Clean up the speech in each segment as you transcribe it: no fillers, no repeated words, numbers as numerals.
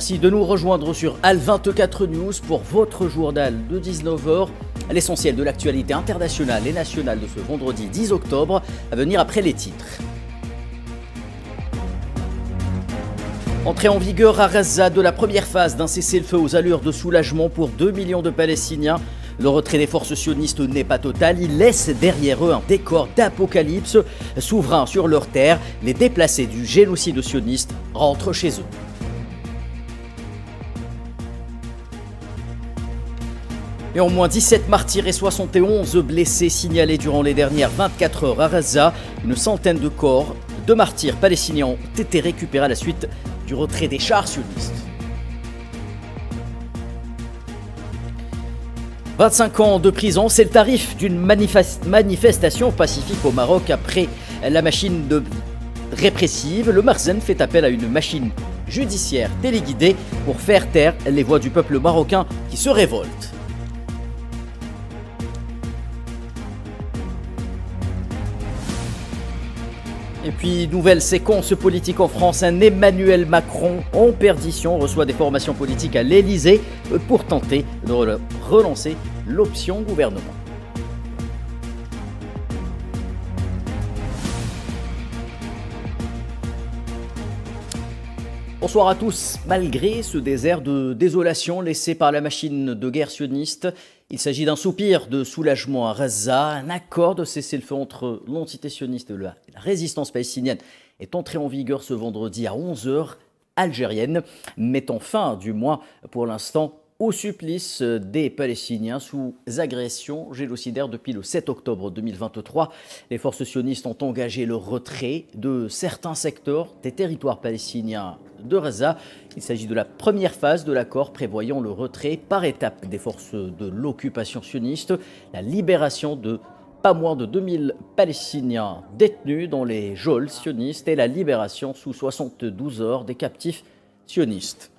Merci de nous rejoindre sur Al24 News pour votre journal de 19h. L'essentiel de l'actualité internationale et nationale de ce vendredi 10 octobre, à venir après les titres. Entrée en vigueur à Gaza de la première phase d'un cessez-le-feu aux allures de soulagement pour 2 millions de Palestiniens. Le retrait des forces sionistes n'est pas total, il laisse derrière eux un décor d'apocalypse. Souverains sur leur terre, les déplacés du génocide sioniste rentrent chez eux. Et au moins 17 martyrs et 71 blessés signalés durant les dernières 24 heures à Gaza. Une centaine de corps de martyrs palestiniens ont été récupérés à la suite du retrait des chars sionistes. 25 ans de prison, c'est le tarif d'une manifestation pacifique au Maroc après la machine répressive. Le Marzen fait appel à une machine judiciaire téléguidée pour faire taire les voix du peuple marocain qui se révolte. Et puis, nouvelle séquence politique en France, un Emmanuel Macron en perdition reçoit des formations politiques à l'Elysée pour tenter de relancer l'option gouvernement. Bonsoir à tous. Malgré ce désert de désolation laissé par la machine de guerre sioniste, il s'agit d'un soupir de soulagement à Gaza. Un accord de cessez-le-feu entre l'entité sioniste et la résistance palestinienne est entré en vigueur ce vendredi à 11h algérienne, mettant fin, du moins pour l'instant, au supplice des Palestiniens sous agression génocidaire depuis le 7 octobre 2023. Les forces sionistes ont engagé le retrait de certains secteurs des territoires palestiniens de Gaza. Il s'agit de la première phase de l'accord prévoyant le retrait par étapes des forces de l'occupation sioniste, la libération de pas moins de 2000 Palestiniens détenus dans les geôles sionistes et la libération sous 72 heures des captifs sionistes.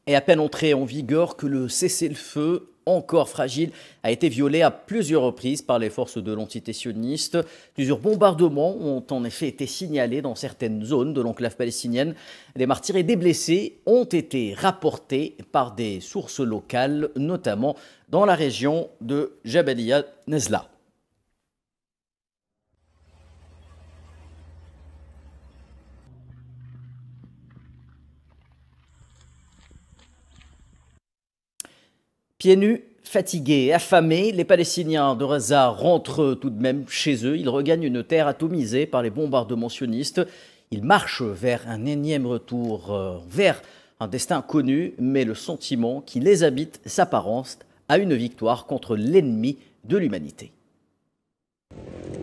Et à peine entré en vigueur que le cessez-le-feu, encore fragile, a été violé à plusieurs reprises par les forces de l'entité sioniste. Plusieurs bombardements ont en effet été signalés dans certaines zones de l'enclave palestinienne. Des martyrs et des blessés ont été rapportés par des sources locales, notamment dans la région de Jabalia Nezla. Pieds nus, fatigués, affamés, les Palestiniens de Gaza rentrent tout de même chez eux. Ils regagnent une terre atomisée par les bombardements sionistes. Ils marchent vers un énième retour, vers un destin connu, mais le sentiment qui les habite s'apparente à une victoire contre l'ennemi de l'humanité.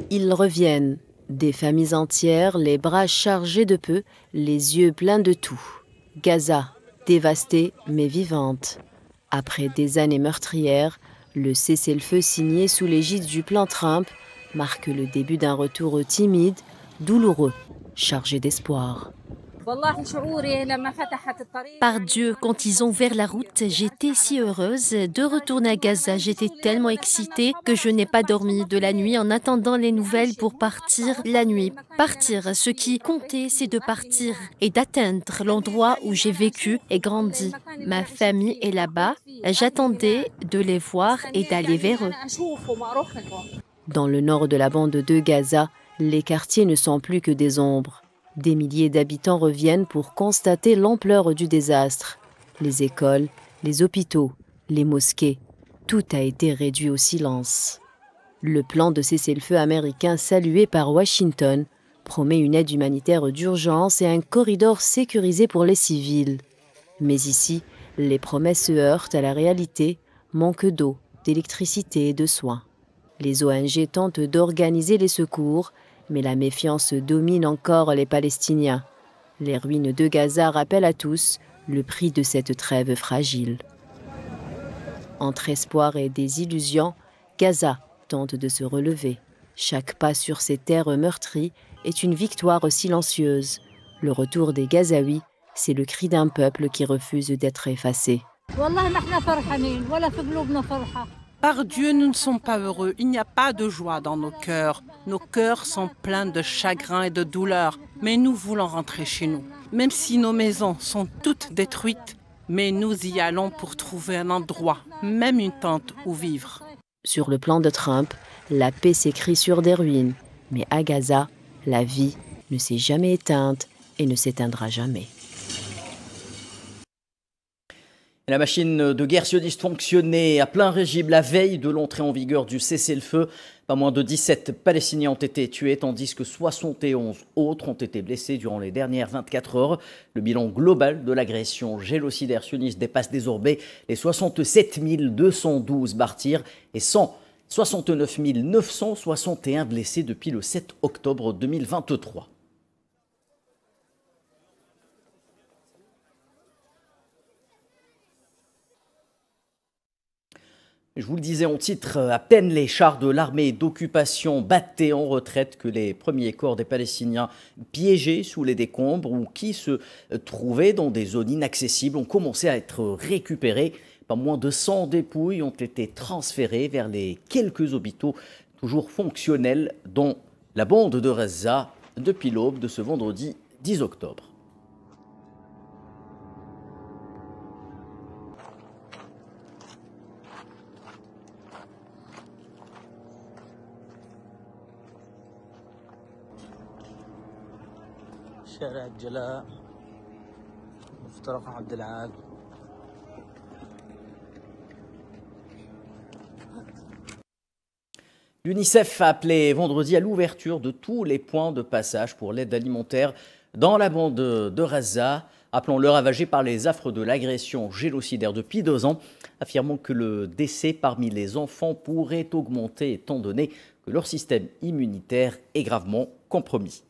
Ils reviennent, des familles entières, les bras chargés de peu, les yeux pleins de tout. Gaza, dévastée mais vivante. Après des années meurtrières, le cessez-le-feu signé sous l'égide du plan Trump marque le début d'un retour timide, douloureux, chargé d'espoir. Par Dieu, quand ils ont ouvert la route, j'étais si heureuse de retourner à Gaza. J'étais tellement excitée que je n'ai pas dormi de la nuit en attendant les nouvelles pour partir la nuit. Partir, ce qui comptait, c'est de partir et d'atteindre l'endroit où j'ai vécu et grandi. Ma famille est là-bas. J'attendais de les voir et d'aller vers eux. Dans le nord de la bande de Gaza, les quartiers ne sont plus que des ombres. Des milliers d'habitants reviennent pour constater l'ampleur du désastre. Les écoles, les hôpitaux, les mosquées, tout a été réduit au silence. Le plan de cessez-le-feu américain salué par Washington promet une aide humanitaire d'urgence et un corridor sécurisé pour les civils. Mais ici, les promesses se heurtent à la réalité, manque d'eau, d'électricité et de soins. Les ONG tentent d'organiser les secours, mais la méfiance domine encore les Palestiniens. Les ruines de Gaza rappellent à tous le prix de cette trêve fragile. Entre espoir et désillusion, Gaza tente de se relever. Chaque pas sur ces terres meurtries est une victoire silencieuse. Le retour des Gazaouis, c'est le cri d'un peuple qui refuse d'être effacé. Par Dieu, nous ne sommes pas heureux. Il n'y a pas de joie dans nos cœurs. Nos cœurs sont pleins de chagrin et de douleur. Mais nous voulons rentrer chez nous. Même si nos maisons sont toutes détruites, mais nous y allons pour trouver un endroit, même une tente où vivre. Sur le plan de Trump, la paix s'écrit sur des ruines. Mais à Gaza, la vie ne s'est jamais éteinte et ne s'éteindra jamais. La machine de guerre sioniste fonctionnait à plein régime la veille de l'entrée en vigueur du cessez-le-feu. Pas moins de 17 Palestiniens ont été tués, tandis que 71 autres ont été blessés durant les dernières 24 heures. Le bilan global de l'agression génocidaire sioniste dépasse désormais les 67 212 martyrs et 169 961 blessés depuis le 7 octobre 2023. Je vous le disais en titre, à peine les chars de l'armée d'occupation battaient en retraite que les premiers corps des Palestiniens piégés sous les décombres ou qui se trouvaient dans des zones inaccessibles ont commencé à être récupérés. Pas moins de 100 dépouilles ont été transférées vers les quelques hôpitaux toujours fonctionnels dans la bande de Gaza depuis l'aube de ce vendredi 10 octobre. شارع الجلاء مفترق عبد العال. L'UNICEF a appelé vendredi à l'ouverture de tous les points de passage pour l'aide alimentaire dans la bande de Gaza, appelant-le ravagé par les affres de l'agression génocidaire depuis 2 ans, affirmant que le décès parmi les enfants pourrait augmenter étant donné que leur système immunitaire est gravement compromis.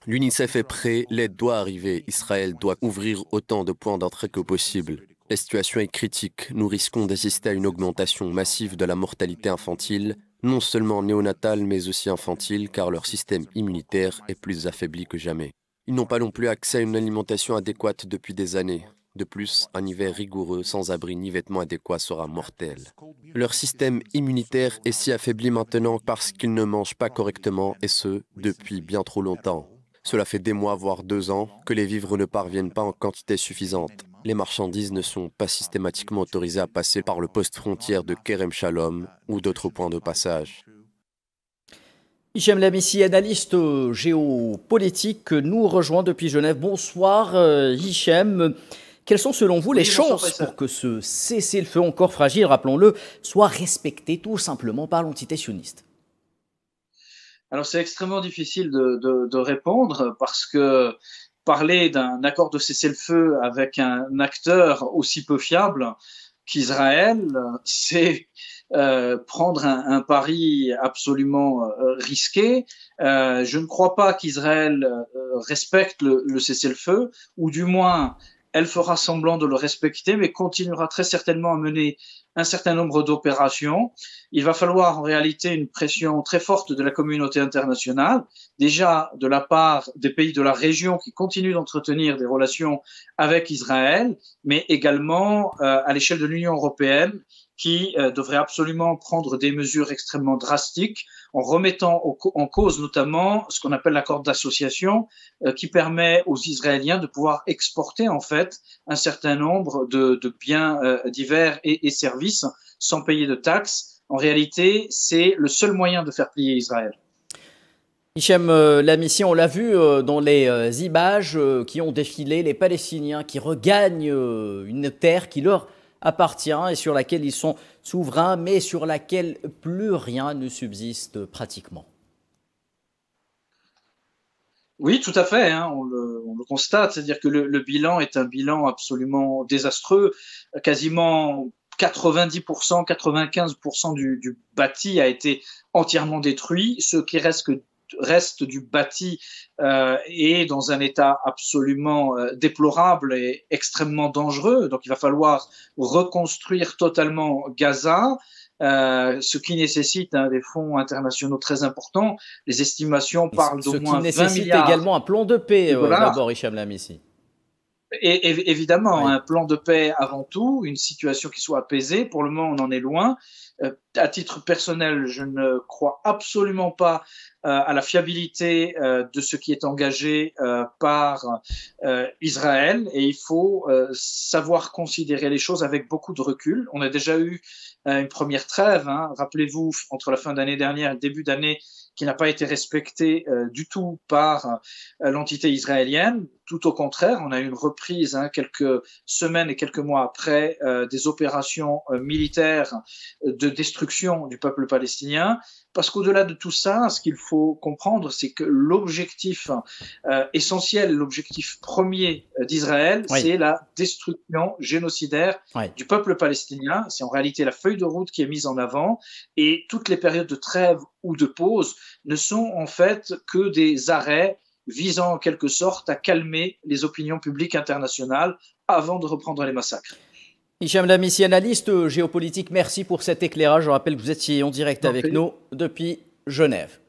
L'UNICEF est prêt, l'aide doit arriver. Israël doit ouvrir autant de points d'entrée que possible. La situation est critique. Nous risquons d'assister à une augmentation massive de la mortalité infantile, non seulement néonatale mais aussi infantile, car leur système immunitaire est plus affaibli que jamais. Ils n'ont pas non plus accès à une alimentation adéquate depuis des années. De plus, un hiver rigoureux, sans abri ni vêtements adéquats sera mortel. Leur système immunitaire est si affaibli maintenant parce qu'ils ne mangent pas correctement, et ce, depuis bien trop longtemps. Cela fait des mois, voire 2 ans, que les vivres ne parviennent pas en quantité suffisante. Les marchandises ne sont pas systématiquement autorisées à passer par le poste frontière de Kerem Shalom ou d'autres points de passage. Hichem Lamisi, analyste géopolitique, nous rejoint depuis Genève. Bonsoir Hichem. Quelles sont selon vous les chances pour que ce cessez-le-feu encore fragile, rappelons-le, soit respecté tout simplement par l'entité sioniste? Alors c'est extrêmement difficile de répondre parce que parler d'un accord de cessez-le-feu avec un acteur aussi peu fiable qu'Israël, c'est prendre un pari absolument risqué. Je ne crois pas qu'Israël respecte le cessez-le-feu, ou du moins elle fera semblant de le respecter, mais continuera très certainement à mener un certain nombre d'opérations. Il va falloir en réalité une pression très forte de la communauté internationale, déjà de la part des pays de la région qui continuent d'entretenir des relations avec Israël, mais également à l'échelle de l'Union européenne, qui devrait absolument prendre des mesures extrêmement drastiques en remettant en cause notamment ce qu'on appelle l'accord d'association qui permet aux Israéliens de pouvoir exporter en fait un certain nombre de biens divers et services sans payer de taxes. En réalité, c'est le seul moyen de faire plier Israël. Hichem Lamisi, on l'a vu dans les images qui ont défilé, les Palestiniens qui regagnent une terre qui leur appartient et sur laquelle ils sont souverains, mais sur laquelle plus rien ne subsiste pratiquement. Oui, tout à fait, hein, on le constate, c'est-à-dire que le bilan est un bilan absolument désastreux. Quasiment 90%, 95% du bâti a été entièrement détruit. Ce qui reste du bâti est dans un état absolument déplorable et extrêmement dangereux. Donc il va falloir reconstruire totalement Gaza. ce qui nécessite des fonds internationaux très importants. Les estimations parlent d'au moins 20 milliards. Ce qui nécessite également un plan de paix, d'abord, Hicham Lamisi. Et évidemment, un plan de paix avant tout, une situation qui soit apaisée. Pour le moment, on en est loin. À titre personnel, je ne crois absolument pas à la fiabilité de ce qui est engagé par Israël, et il faut savoir considérer les choses avec beaucoup de recul. On a déjà eu une première trêve, rappelez-vous, entre la fin d'année dernière et le début d'année, qui n'a pas été respectée du tout par l'entité israélienne. Tout au contraire, on a eu une reprise quelques semaines et quelques mois après des opérations militaires de destruction du peuple palestinien. Parce qu'au-delà de tout ça, ce qu'il faut comprendre, c'est que l'objectif essentiel, l'objectif premier d'Israël, c'est la destruction génocidaire du peuple palestinien. C'est en réalité la feuille de route qui est mise en avant, et toutes les périodes de trêve ou de pause ne sont en fait que des arrêts visant en quelque sorte à calmer les opinions publiques internationales avant de reprendre les massacres. Hicham Lamisi, analyste géopolitique, merci pour cet éclairage. Je rappelle que vous étiez en direct avec nous depuis Genève.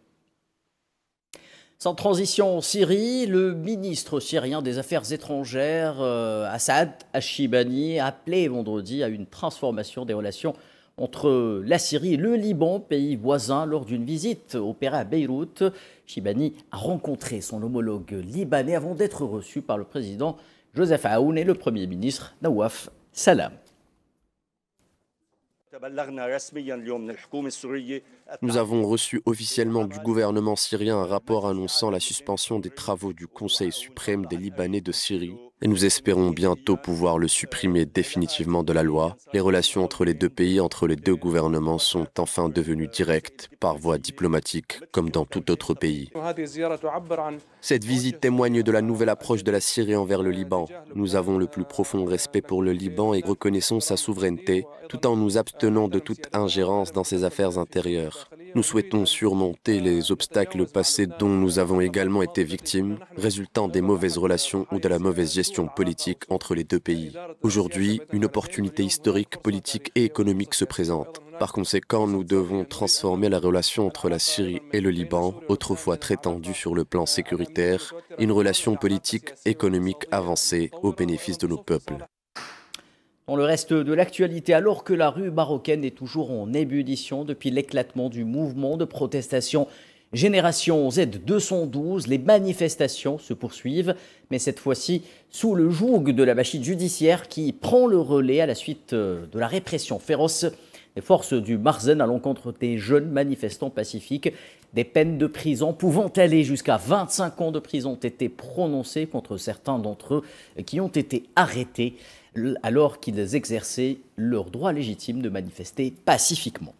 Sans transition en Syrie, le ministre syrien des Affaires étrangères, Assad Ashibani, a appelé vendredi à une transformation des relations entre la Syrie et le Liban, pays voisin, lors d'une visite opérée à Beyrouth. Ashibani a rencontré son homologue libanais avant d'être reçu par le président Joseph Aoun et le Premier ministre Nawaf Salam. Nous avons reçu officiellement du gouvernement syrien un rapport annonçant la suspension des travaux du Conseil suprême des Libanais de Syrie, et nous espérons bientôt pouvoir le supprimer définitivement de la loi. Les relations entre les deux pays, entre les deux gouvernements sont enfin devenues directes par voie diplomatique, comme dans tout autre pays. Cette visite témoigne de la nouvelle approche de la Syrie envers le Liban. Nous avons le plus profond respect pour le Liban et reconnaissons sa souveraineté, tout en nous abstenant de toute ingérence dans ses affaires intérieures. Nous souhaitons surmonter les obstacles passés dont nous avons également été victimes, résultant des mauvaises relations ou de la mauvaise gestion politique entre les deux pays. Aujourd'hui, une opportunité historique, politique et économique se présente. Par conséquent, nous devons transformer la relation entre la Syrie et le Liban, autrefois très tendue sur le plan sécuritaire, une relation politique économique avancée au bénéfice de nos peuples. Dans le reste de l'actualité, alors que la rue marocaine est toujours en ébullition depuis l'éclatement du mouvement de protestation Génération Z212, les manifestations se poursuivent, mais cette fois-ci sous le joug de la machine judiciaire qui prend le relais à la suite de la répression féroce des forces du Marzen à l'encontre des jeunes manifestants pacifiques. Des peines de prison pouvant aller jusqu'à 25 ans de prison ont été prononcées contre certains d'entre eux qui ont été arrêtés alors qu'ils exerçaient leur droit légitime de manifester pacifiquement.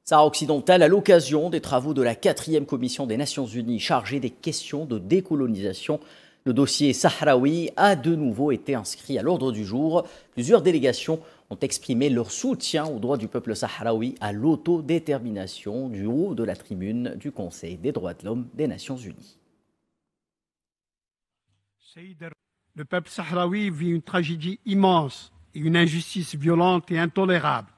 Sahara occidentale, à l'occasion des travaux de la 4e commission des Nations Unies chargée des questions de décolonisation, le dossier sahraoui a de nouveau été inscrit à l'ordre du jour. Plusieurs délégations ont exprimé leur soutien au droit du peuple sahraoui à l'autodétermination du haut de la tribune du Conseil des droits de l'homme des Nations Unies. Le peuple sahraoui vit une tragédie immense et une injustice violente et intolérable.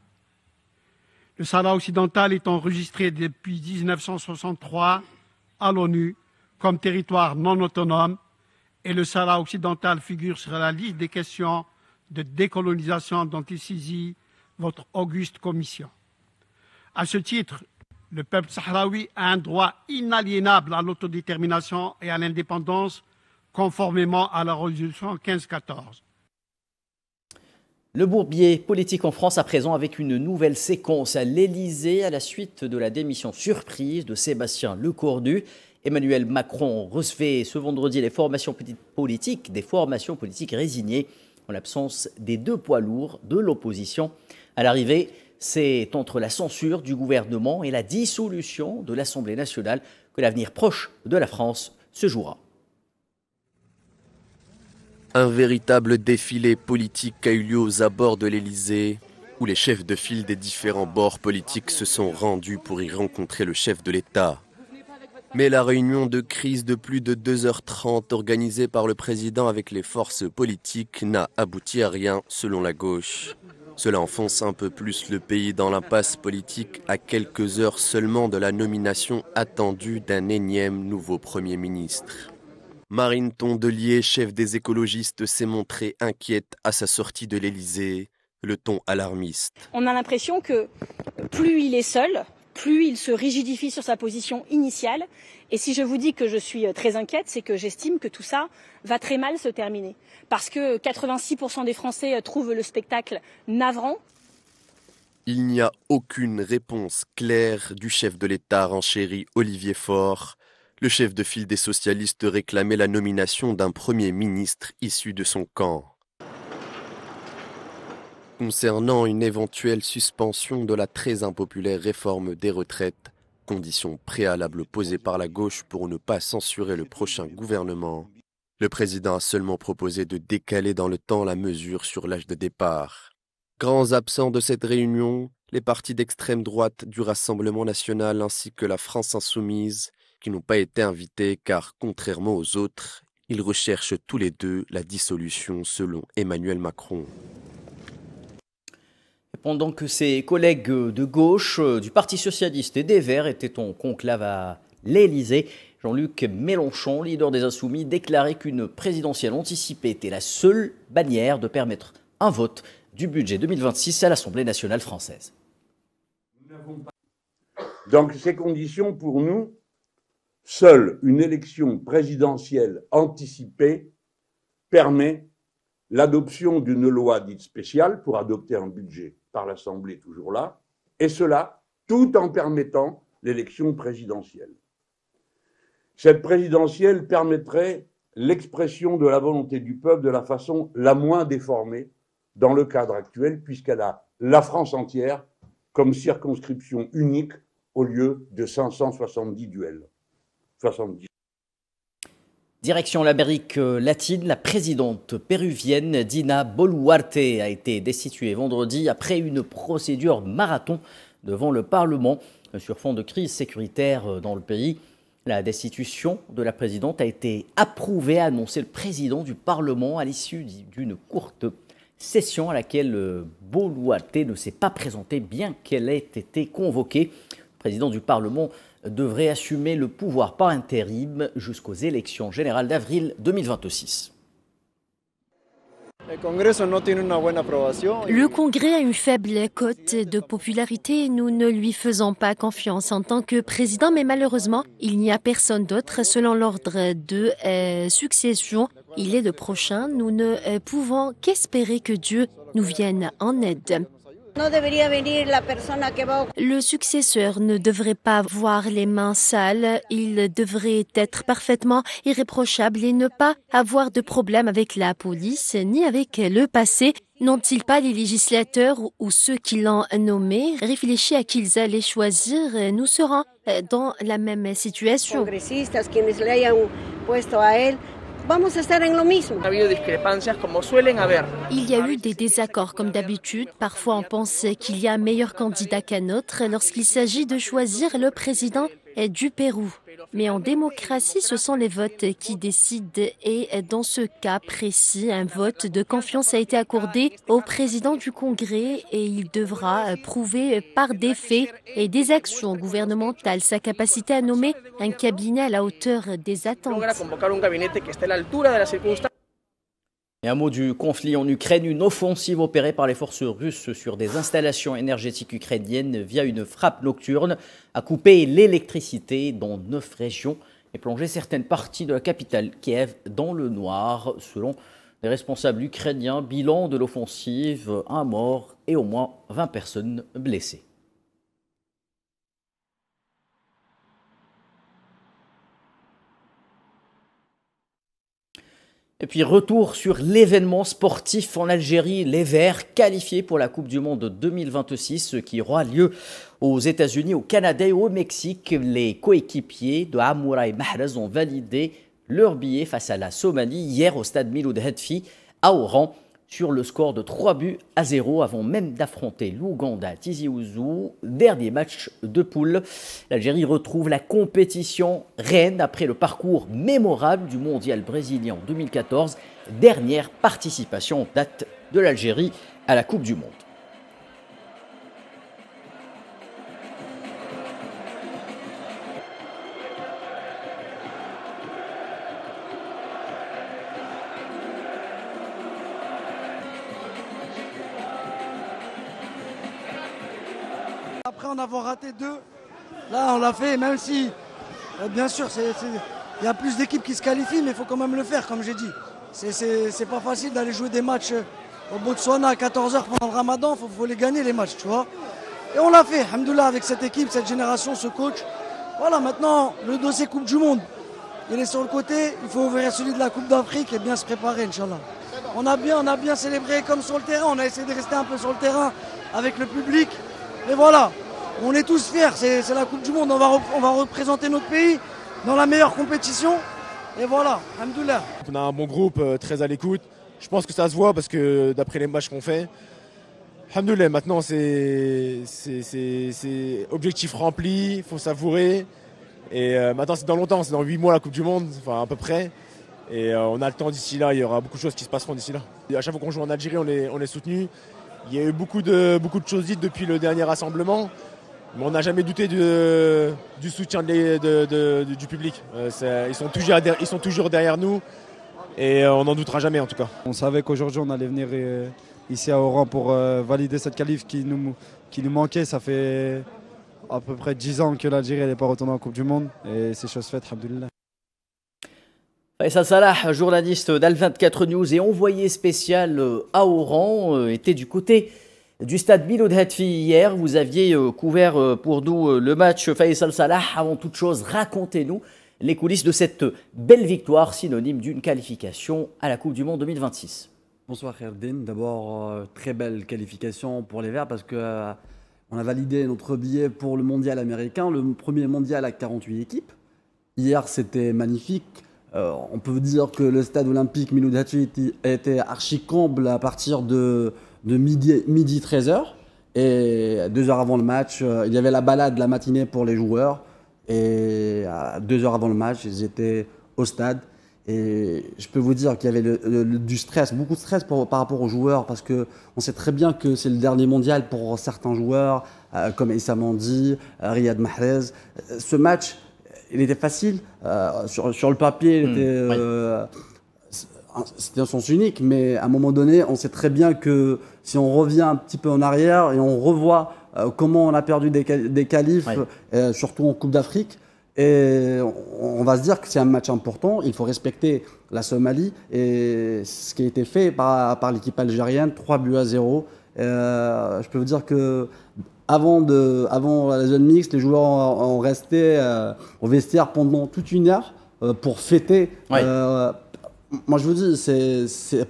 Le Sahara occidental est enregistré depuis 1963 à l'ONU comme territoire non autonome et le Sahara occidental figure sur la liste des questions de décolonisation dont il saisit votre auguste commission. À ce titre, le peuple sahraoui a un droit inaliénable à l'autodétermination et à l'indépendance conformément à la résolution 1514. Le bourbier politique en France à présent avec une nouvelle séquence à l'Elysée à la suite de la démission surprise de Sébastien Lecornu. Emmanuel Macron recevait ce vendredi des formations politiques résignées en l'absence des deux poids lourds de l'opposition. À l'arrivée, c'est entre la censure du gouvernement et la dissolution de l'Assemblée nationale que l'avenir proche de la France se jouera. Un véritable défilé politique a eu lieu aux abords de l'Élysée, où les chefs de file des différents bords politiques se sont rendus pour y rencontrer le chef de l'État. Mais la réunion de crise de plus de 2h30 organisée par le président avec les forces politiques n'a abouti à rien selon la gauche. Cela enfonce un peu plus le pays dans l'impasse politique à quelques heures seulement de la nomination attendue d'un énième nouveau Premier ministre. Marine Tondelier, chef des écologistes, s'est montrée inquiète à sa sortie de l'Élysée, le ton alarmiste. On a l'impression que plus il est seul, plus il se rigidifie sur sa position initiale. Et si je vous dis que je suis très inquiète, c'est que j'estime que tout ça va très mal se terminer. Parce que 86% des Français trouvent le spectacle navrant. Il n'y a aucune réponse claire du chef de l'État renchéri Olivier Faure. Le chef de file des socialistes réclamait la nomination d'un Premier ministre issu de son camp. Concernant une éventuelle suspension de la très impopulaire réforme des retraites, condition préalable posée par la gauche pour ne pas censurer le prochain gouvernement, le président a seulement proposé de décaler dans le temps la mesure sur l'âge de départ. Grands absents de cette réunion, les partis d'extrême droite du Rassemblement national ainsi que la France insoumise, qui n'ont pas été invités car, contrairement aux autres, ils recherchent tous les deux la dissolution selon Emmanuel Macron. Pendant que ses collègues de gauche, du Parti socialiste et des Verts étaient en conclave à l'Élysée, Jean-Luc Mélenchon, leader des Insoumis, déclarait qu'une présidentielle anticipée était la seule bannière de permettre un vote du budget 2026 à l'Assemblée nationale française. Dans ces conditions, pour nous, seule une élection présidentielle anticipée permet l'adoption d'une loi dite spéciale pour adopter un budget par l'Assemblée toujours là, et cela tout en permettant l'élection présidentielle. Cette présidentielle permettrait l'expression de la volonté du peuple de la façon la moins déformée dans le cadre actuel, puisqu'elle a la France entière comme circonscription unique au lieu de 570 duels. 70. Direction l'Amérique latine, la présidente péruvienne Dina Boluarte a été destituée vendredi après une procédure marathon devant le Parlement sur fond de crise sécuritaire dans le pays. La destitution de la présidente a été approuvée, a annoncé le président du Parlement à l'issue d'une courte session à laquelle Boluarte ne s'est pas présentée bien qu'elle ait été convoquée. Le président du Parlement devrait assumer le pouvoir par intérim jusqu'aux élections générales d'avril 2026. Le Congrès a une faible cote de popularité et nous ne lui faisons pas confiance en tant que président, mais malheureusement, il n'y a personne d'autre selon l'ordre de succession. Il est le prochain. Nous ne pouvons qu'espérer que Dieu nous vienne en aide. Le successeur ne devrait pas avoir les mains sales, il devrait être parfaitement irréprochable et ne pas avoir de problème avec la police ni avec le passé. N'ont-ils pas les législateurs ou ceux qui l'ont nommé réfléchi à qui ils allaient choisir? Nous serons dans la même situation. Il y a eu des désaccords comme d'habitude. Parfois on pense qu'il y a un meilleur candidat qu'un autre lorsqu'il s'agit de choisir le président du Pérou. Mais en démocratie, ce sont les votes qui décident et dans ce cas précis, un vote de confiance a été accordé au président du Congrès et il devra prouver par des faits et des actions gouvernementales sa capacité à nommer un cabinet à la hauteur des attentes. Et un mot du conflit en Ukraine, une offensive opérée par les forces russes sur des installations énergétiques ukrainiennes via une frappe nocturne a coupé l'électricité dans 9 régions et plongé certaines parties de la capitale Kiev dans le noir. Selon les responsables ukrainiens, bilan de l'offensive, 1 mort et au moins 20 personnes blessées. Et puis retour sur l'événement sportif en Algérie, les Verts qualifiés pour la Coupe du Monde 2026 qui aura lieu aux États-Unis, au Canada et au Mexique. Les coéquipiers de Amoura et Mahrez ont validé leur billet face à la Somalie hier au stade Miloud Hedfi à Oran. sur le score de 3-0 avant même d'affronter l'Ouganda à Tizi Ouzou. Dernier match de poule. L'Algérie retrouve la compétition reine après le parcours mémorable du mondial brésilien en 2014. Dernière participation en date de l'Algérie à la Coupe du Monde. Après en avoir raté 2, là on l'a fait, même si, bien sûr, il y a plus d'équipes qui se qualifient, mais il faut quand même le faire, comme j'ai dit. C'est pas facile d'aller jouer des matchs au Botswana à 14h pendant le Ramadan, il faut les gagner les matchs, tu vois. Et on l'a fait, alhamdoulilah, avec cette équipe, cette génération, ce coach. Voilà, maintenant, le dossier Coupe du Monde, il est sur le côté, il faut ouvrir celui de la Coupe d'Afrique et bien se préparer, Inch'Allah. On a bien célébré comme sur le terrain, on a essayé de rester un peu sur le terrain avec le public. Et voilà, on est tous fiers, c'est la Coupe du Monde, on va représenter notre pays dans la meilleure compétition. Et voilà, alhamdoulilah. On a un bon groupe, très à l'écoute. Je pense que ça se voit parce que d'après les matchs qu'on fait, alhamdoulilah, maintenant c'est objectif rempli, il faut savourer. Et maintenant c'est dans longtemps, c'est dans 8 mois la Coupe du Monde, enfin à peu près. Et on a le temps d'ici là, il y aura beaucoup de choses qui se passeront d'ici là. Et à chaque fois qu'on joue en Algérie, on est soutenu. Il y a eu beaucoup de choses dites depuis le dernier rassemblement, mais on n'a jamais douté du soutien du public. Ils sont toujours derrière nous et on n'en doutera jamais en tout cas. On savait qu'aujourd'hui on allait venir ici à Oran pour valider cette qualif qui nous manquait. Ça fait à peu près 10 ans que l'Algérie n'est pas retournée en Coupe du Monde et c'est chose faite, alhamdoulilah. Faisal Salah, journaliste d'Al24 News et envoyé spécial à Oran, était du côté du stade Miloud Hatfi hier. Vous aviez couvert pour nous le match. Faisal Salah, avant toute chose, racontez-nous les coulisses de cette belle victoire, synonyme d'une qualification à la Coupe du Monde 2026. Bonsoir Kherdin, d'abord très belle qualification pour les Verts parce que on a validé notre billet pour le mondial américain, le premier mondial à 48 équipes. Hier c'était magnifique. On peut dire que le stade olympique Miloud Hatfi était archi comble à partir de midi 13h. Et 2 heures avant le match, il y avait la balade la matinée pour les joueurs. Et à 2 heures avant le match, ils étaient au stade. Et je peux vous dire qu'il y avait du stress, beaucoup de stress par rapport aux joueurs, parce qu'on sait très bien que c'est le dernier mondial pour certains joueurs, comme Issa Mandi, Riyad Mahrez. Ce match, il était facile, sur le papier, c'était un sens unique, mais à un moment donné, on sait très bien que si on revient un petit peu en arrière et on revoit comment on a perdu des qualifs, surtout en Coupe d'Afrique, et on va se dire que c'est un match important, il faut respecter la Somalie et ce qui a été fait par l'équipe algérienne, 3-0. Je peux vous dire que avant la zone mixte, les joueurs ont resté au vestiaire pendant toute une heure pour fêter. Moi, je vous dis,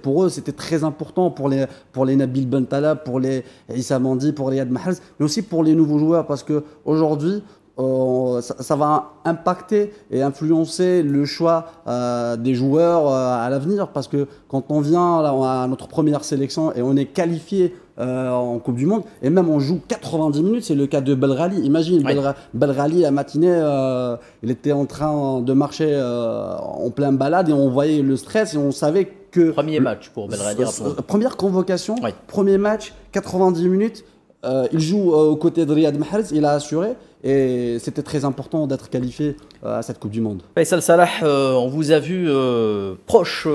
pour eux, c'était très important pour les Nabil Bentala, pour les Issa Mandi, pour les Riyad Mahrez, mais aussi pour les nouveaux joueurs, parce qu'aujourd'hui, ça va impacter et influencer le choix des joueurs à l'avenir, parce que quand on vient à notre première sélection et on est qualifié en Coupe du Monde, et même on joue 90 minutes, c'est le cas de Belghali. Imagine, Belghali, la matinée, il était en train de marcher en plein balade et on voyait le stress et on savait que... Premier match pour Belghali. Première convocation, premier match, 90 minutes. Il joue aux côtés de Riyad Mahrez, il a assuré et c'était très important d'être qualifié à cette Coupe du Monde. Faisal Salah, on vous a vu proche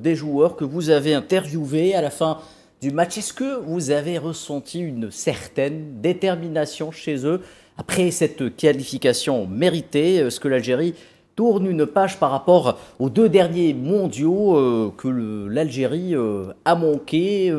des joueurs que vous avez interviewés à la fin du match. Est-ce que vous avez ressenti une certaine détermination chez eux après cette qualification méritée? Est-ce que l'Algérie tourne une page par rapport aux 2 derniers mondiaux que l'Algérie a manqué?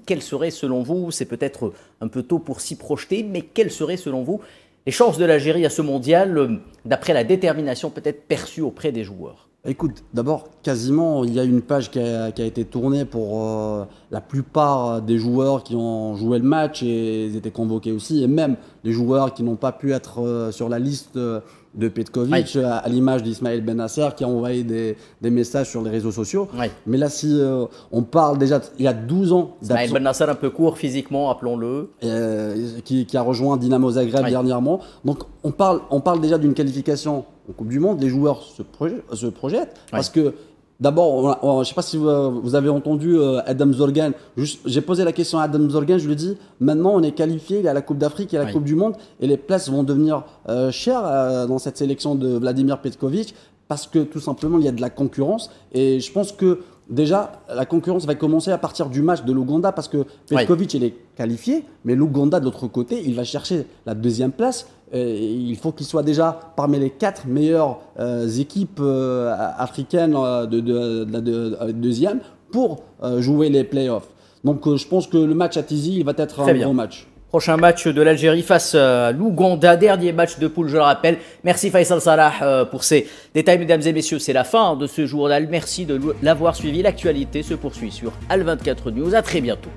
Quelles seraient selon vous, c'est peut-être un peu tôt pour s'y projeter, mais quelles seraient selon vous les chances de l'Algérie à ce mondial, d'après la détermination peut-être perçue auprès des joueurs? Écoute, d'abord, quasiment, il y a une page qui a été tournée pour la plupart des joueurs qui ont joué le match et ils étaient convoqués aussi, et même les joueurs qui n'ont pas pu être sur la liste de Petkovic, à l'image d'Ismaël Benasser qui a envoyé des messages sur les réseaux sociaux. Mais là, si on parle déjà, il y a 12 ans d'absence. Ismaël Benasser un peu court physiquement, appelons-le. Qui a rejoint Dynamo Zagreb dernièrement. Donc on parle déjà d'une qualification en Coupe du Monde. Les joueurs se projettent parce que d'abord, je ne sais pas si vous avez entendu Adam Zorgan. J'ai posé la question à Adam Zorgan, je lui ai dit, maintenant on est qualifié, il y a la Coupe d'Afrique, il y a la Coupe du Monde, et les places vont devenir chères dans cette sélection de Vladimir Petkovic, parce que tout simplement il y a de la concurrence, et je pense que déjà la concurrence va commencer à partir du match de l'Ouganda, parce que Petkovic il est qualifié, mais l'Ouganda de l'autre côté, il va chercher la deuxième place. Il faut qu'il soit déjà parmi les 4 meilleures équipes africaines de deuxième pour jouer les playoffs. Donc je pense que le match à Tizi, il va être un gros match. Prochain match de l'Algérie face à l'Ouganda, dernier match de poule, je le rappelle. Merci Faisal Salah pour ces détails, mesdames et messieurs. C'est la fin de ce journal. Merci de l'avoir suivi. L'actualité se poursuit sur Al 24 News. À très bientôt.